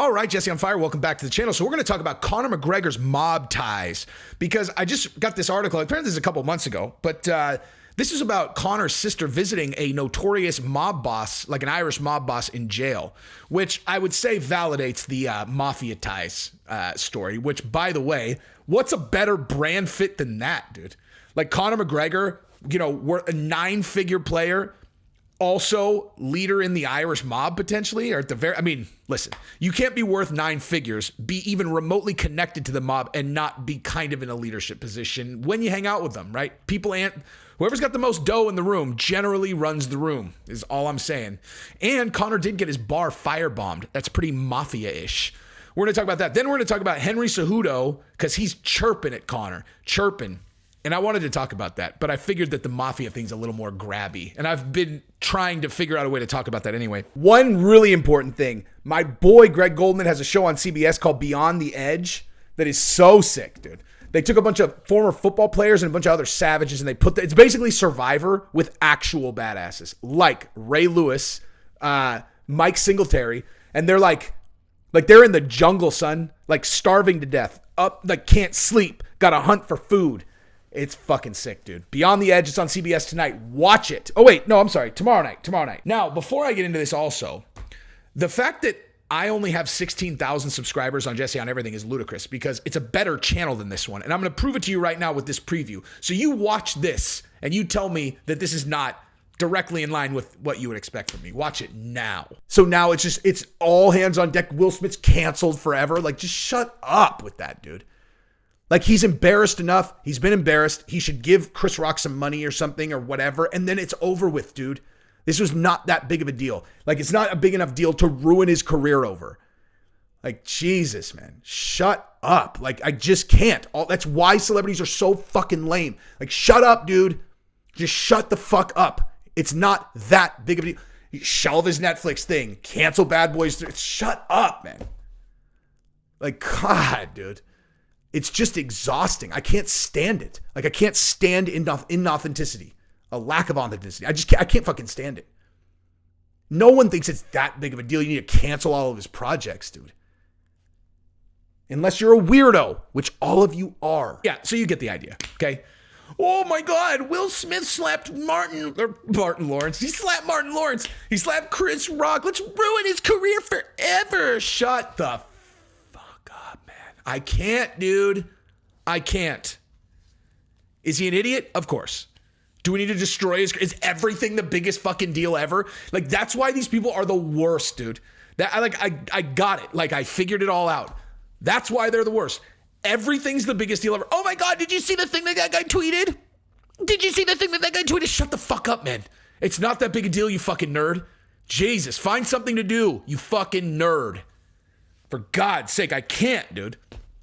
All right, Jesse on Fire, welcome back to the channel. So we're going to talk about Conor McGregor's mob ties because I just got this article. Apparently this is a couple months ago, but this is about Conor's sister visiting a notorious mob boss, like an Irish mob boss in jail, which I would say validates the Mafia ties story, which, by the way, what's a better brand fit than that, dude? Like Conor McGregor, you know, we're a 9-figure player, also leader in the Irish mob potentially, or at the very, I mean, listen, you can't be worth 9 figures, be even remotely connected to the mob and not be kind of in a leadership position when you hang out with them, right? Whoever's got the most dough in the room generally runs the room, is all I'm saying. And Conor did get his bar firebombed. That's pretty Mafia-ish. We're going to talk about that. Then we're going to talk about Henry Cejudo, because he's chirping at Conor. Chirping. And I wanted to talk about that, but I figured that the Mafia thing's a little more grabby. And I've been trying to figure out a way to talk about that anyway. One really important thing. My boy Greg Goldman has a show on CBS called Beyond the Edge that is so sick, dude. They took a bunch of former football players and a bunch of other savages, and they it's basically Survivor with actual badasses, like Ray Lewis, Mike Singletary, and they're like they're in the jungle, son, like starving to death, up, like can't sleep, got to hunt for food. It's fucking sick, dude. Beyond the Edge, it's on CBS tonight. Watch it. Oh, wait, no, I'm sorry. Tomorrow night. Now, before I get into this also, the fact that I only have 16,000 subscribers on Jesse on Everything is ludicrous because it's a better channel than this one. And I'm going to prove it to you right now with this preview. So you watch this and you tell me that this is not directly in line with what you would expect from me. Watch it now. So now it's all hands on deck. Will Smith's canceled forever. Like, just shut up with that, dude. Like, he's embarrassed enough. He's been embarrassed. He should give Chris Rock some money or something or whatever. And then it's over with, dude. This was not that big of a deal. Like, it's not a big enough deal to ruin his career over. Like, Jesus, man. Shut up. Like, I just can't. That's why celebrities are so fucking lame. Like, shut up, dude. Just shut the fuck up. It's not that big of a deal. Shelve his Netflix thing. Cancel Bad Boys 3. Shut up, man. Like, God, dude. It's just exhausting. I can't stand it. Like, I can't stand inauthenticity. A lack of authenticity. I can't fucking stand it. No one thinks it's that big of a deal. You need to cancel all of his projects, dude. Unless you're a weirdo, which all of you are. Yeah, so you get the idea, okay? Oh my God, Will Smith slapped Martin Lawrence. He slapped Martin Lawrence. He slapped Chris Rock. Let's ruin his career forever. Shut the fuck up, man. I can't, dude. I can't. Is he an idiot? Of course. Do we need to destroy his? Is everything the biggest fucking deal ever? Like, that's why these people are the worst, dude. I got it. Like, I figured it all out. That's why they're the worst. Everything's the biggest deal ever. Oh my God, did you see the thing that guy tweeted? Did you see the thing that guy tweeted? Shut the fuck up, man. It's not that big a deal, you fucking nerd. Jesus, find something to do, you fucking nerd. For God's sake, I can't, dude.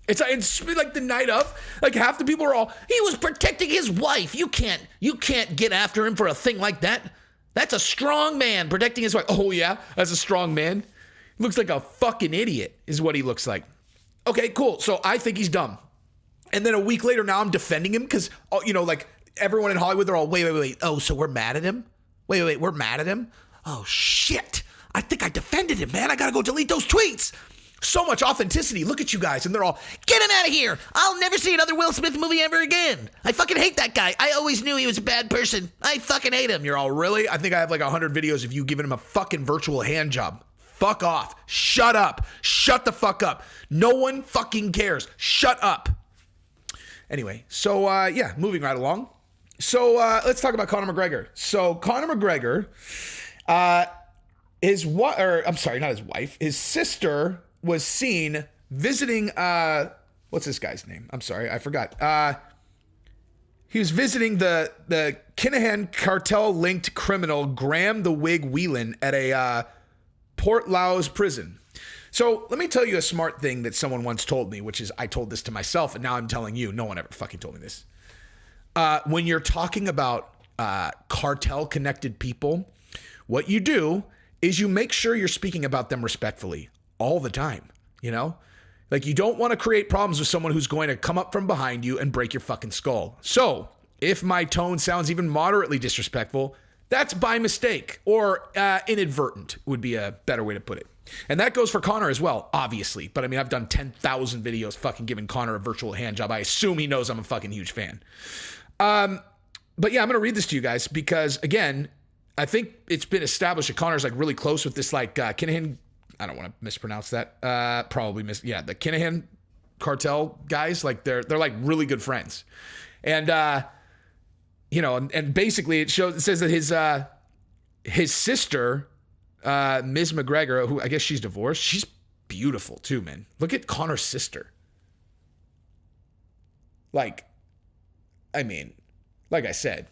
It's like the night of, like, half the people are all, he was protecting his wife. You can't get after him for a thing like that. That's a strong man protecting his wife. Oh yeah, that's a strong man. He looks like a fucking idiot is what he looks like. Okay, cool. So I think he's dumb. And then a week later, now I'm defending him because, you know, like, everyone in Hollywood, they're all, wait. Oh, so we're mad at him? Wait, we're mad at him? Oh shit. I think I defended him, man. I gotta go delete those tweets. So much authenticity. Look at you guys. And they're all, get him out of here. I'll never see another Will Smith movie ever again. I fucking hate that guy. I always knew he was a bad person. I fucking hate him. You're all, really? I think I have like 100 videos of you giving him a fucking virtual hand job. Fuck off. Shut up. Shut the fuck up. No one fucking cares. Shut up. Anyway, so yeah, moving right along. So let's talk about Conor McGregor. So Conor McGregor, his sister was seen visiting, what's this guy's name? I'm sorry, I forgot. He was visiting the Kinahan cartel-linked criminal Graham the Wig Whelan at a Port Laos prison. So let me tell you a smart thing that someone once told me, which is I told this to myself, and now I'm telling you. No one ever fucking told me this. When you're talking about cartel-connected people, what you do is you make sure you're speaking about them respectfully all the time, you know? Like, you don't want to create problems with someone who's going to come up from behind you and break your fucking skull. So if my tone sounds even moderately disrespectful, that's by mistake, or inadvertent would be a better way to put it. And that goes for Conor as well, obviously. But I mean, I've done 10,000 videos fucking giving Conor a virtual hand job. I assume he knows I'm a fucking huge fan. But yeah, I'm going to read this to you guys because, again, I think it's been established that Conor's like really close with this like Kinahan. I don't want to mispronounce that. The Kinahan cartel guys. Like they're like really good friends. And, and basically it says that his sister, Ms. McGregor, who I guess she's divorced. She's beautiful too, man. Look at Conor's sister. Like, I mean, like I said,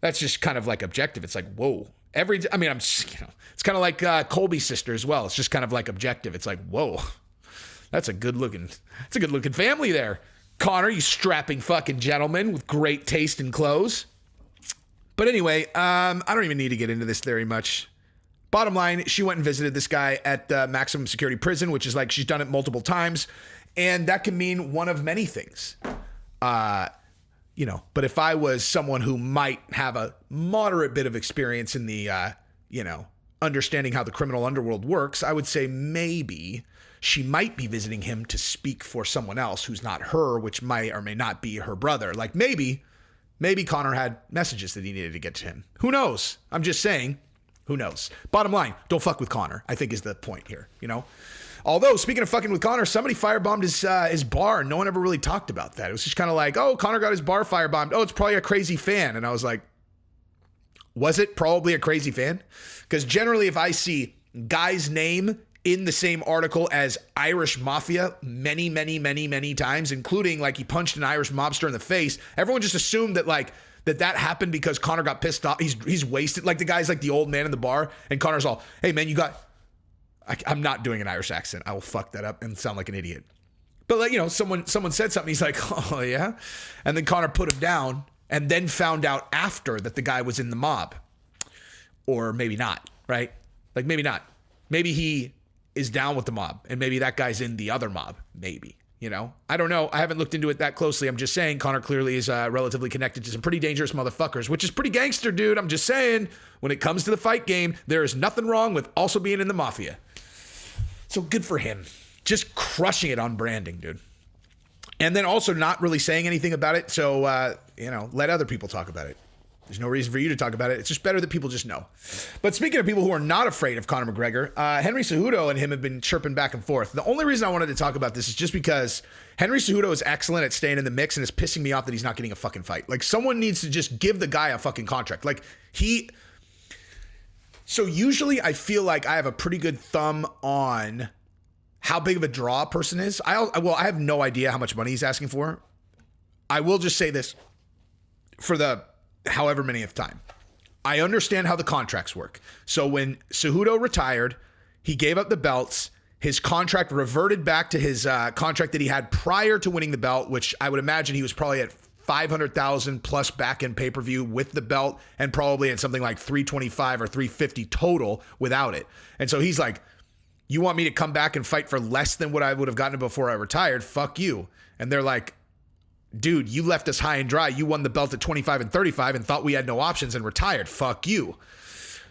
that's just kind of like objective. It's like, whoa. It's kind of like Colby's sister as well. It's just kind of like objective. It's like, whoa, that's a good looking family there. Conor, you strapping fucking gentleman with great taste in clothes. But anyway, I don't even need to get into this very much. Bottom line, she went and visited this guy at the maximum security prison, which is like she's done it multiple times. And that can mean one of many things. But if I was someone who might have a moderate bit of experience in the, understanding how the criminal underworld works, I would say maybe she might be visiting him to speak for someone else who's not her, which might or may not be her brother. Like maybe Conor had messages that he needed to get to him. Who knows? I'm just saying, who knows? Bottom line, don't fuck with Conor, I think is the point here, Although, speaking of fucking with Conor, somebody firebombed his bar, and no one ever really talked about that. It was just kind of like, oh, Conor got his bar firebombed. Oh, it's probably a crazy fan. And I was like, was it probably a crazy fan? Because generally, if I see guy's name in the same article as Irish Mafia many, many, many, many times, including like he punched an Irish mobster in the face, everyone just assumed that like that happened because Conor got pissed off. He's wasted. Like the guy's like the old man in the bar, and Conor's all, hey, man, I'm not doing an Irish accent. I will fuck that up and sound like an idiot. But like, someone said something. He's like, oh yeah. And then Conor put him down and then found out after that the guy was in the mob. Or maybe not, right? Like maybe not. Maybe he is down with the mob and maybe that guy's in the other mob. Maybe, I don't know. I haven't looked into it that closely. I'm just saying Conor clearly is relatively connected to some pretty dangerous motherfuckers, which is pretty gangster, dude. I'm just saying when it comes to the fight game, there is nothing wrong with also being in the Mafia. So good for him. Just crushing it on branding, dude. And then also not really saying anything about it. So, let other people talk about it. There's no reason for you to talk about it. It's just better that people just know. But speaking of people who are not afraid of Conor McGregor, Henry Cejudo and him have been chirping back and forth. The only reason I wanted to talk about this is just because Henry Cejudo is excellent at staying in the mix and it's pissing me off that he's not getting a fucking fight. Like someone needs to just give the guy a fucking contract. So usually I feel like I have a pretty good thumb on how big of a draw a person is. I have no idea how much money he's asking for. I will just say this for the however many time. I understand how the contracts work. So when Cejudo retired, he gave up the belts. His contract reverted back to his contract that he had prior to winning the belt, which I would imagine he was probably at 500,000 plus back in pay-per-view with the belt and probably at something like 325 or 350 total without it. And so he's like, you want me to come back and fight for less than what I would have gotten before I retired? Fuck you. And they're like, dude, you left us high and dry. You won the belt at 25 and 35 and thought we had no options and retired. Fuck you.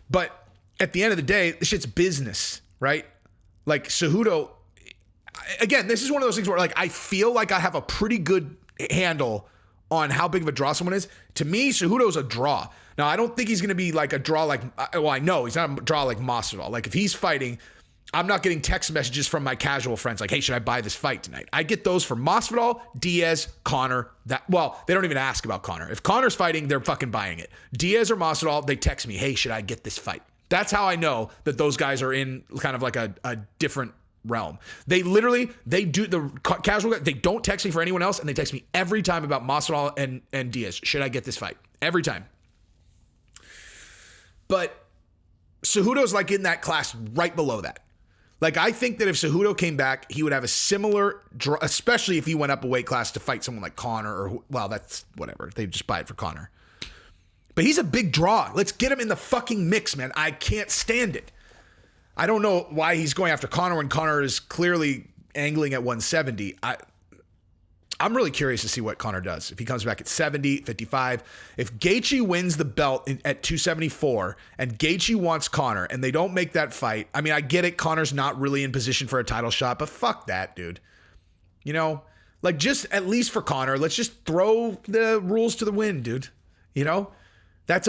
But at the end of the day, this shit's business, right? Like Cejudo, again, this is one of those things where like I feel like I have a pretty good handle on how big of a draw someone is. To me, Cejudo's a draw. Now, I don't think he's going to be like a draw like, I know he's not a draw like Masvidal. Like if he's fighting, I'm not getting text messages from my casual friends like, hey, should I buy this fight tonight? I get those from Masvidal, Diaz, Conor. They don't even ask about Conor. If Conor's fighting, they're fucking buying it. Diaz or Masvidal, they text me, hey, should I get this fight? That's how I know that those guys are in kind of like a different realm. They do the casual guy. They don't text me for anyone else, and they text me every time about Masvidal and Diaz. Should I get this fight? Every time. But Cejudo's like in that class right below that. Like I think that if Cejudo came back, he would have a similar draw, especially if he went up a weight class to fight someone like Conor or that's whatever. They just buy it for Conor. But he's a big draw. Let's get him in the fucking mix, man. I can't stand it. I don't know why he's going after Conor when Conor is clearly angling at 170. I'm really curious to see what Conor does. If he comes back at 70, 55. If Gaethje wins the belt at 274 and Gaethje wants Conor and they don't make that fight, I mean, I get it. Conor's not really in position for a title shot, but fuck that, dude. You know, like just at least for Conor, let's just throw the rules to the wind, dude. You know, that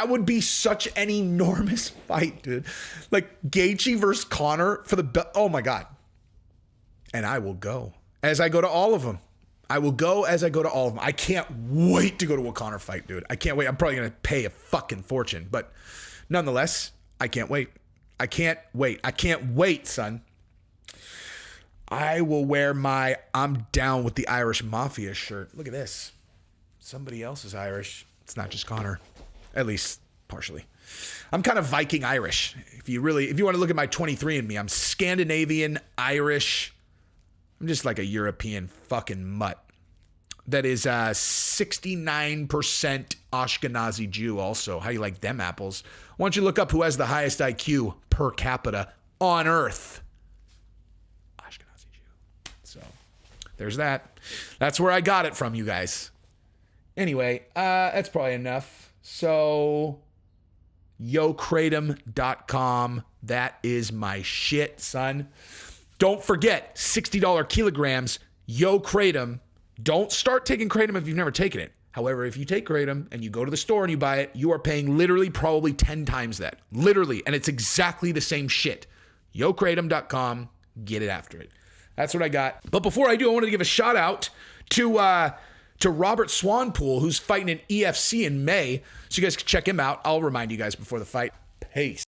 would be such an enormous fight, dude. Like Gaethje versus Conor for the belt. Oh my God. And I will go as I go to all of them. I will go as I go to all of them. I can't wait to go to a Conor fight, dude. I can't wait. I'm probably going to pay a fucking fortune, but nonetheless, I can't wait. I can't wait. I can't wait, son. I will wear my I'm down with the Irish Mafia shirt. Look at this. Somebody else is Irish. It's not just Conor, at least partially. I'm kind of Viking Irish. If you want to look at my 23andMe, I'm Scandinavian, Irish. I'm just like a European fucking mutt. That is 69% Ashkenazi Jew also. How you like them apples? Why don't you look up who has the highest IQ per capita on Earth? Ashkenazi Jew. So there's that. That's where I got it from, you guys. Anyway, that's probably enough. So yokratom.com. That is my shit, son. Don't forget, $60 kilograms, Yo Kratom. Don't start taking Kratom if you've never taken it. However, if you take Kratom and you go to the store and you buy it, you are paying literally probably 10 times that. Literally. And it's exactly the same shit. YoKratom.com. Get it after it. That's what I got. But before I do, I want to give a shout out to Robert Swanpool, who's fighting in EFC in May. So you guys can check him out. I'll remind you guys before the fight. Peace.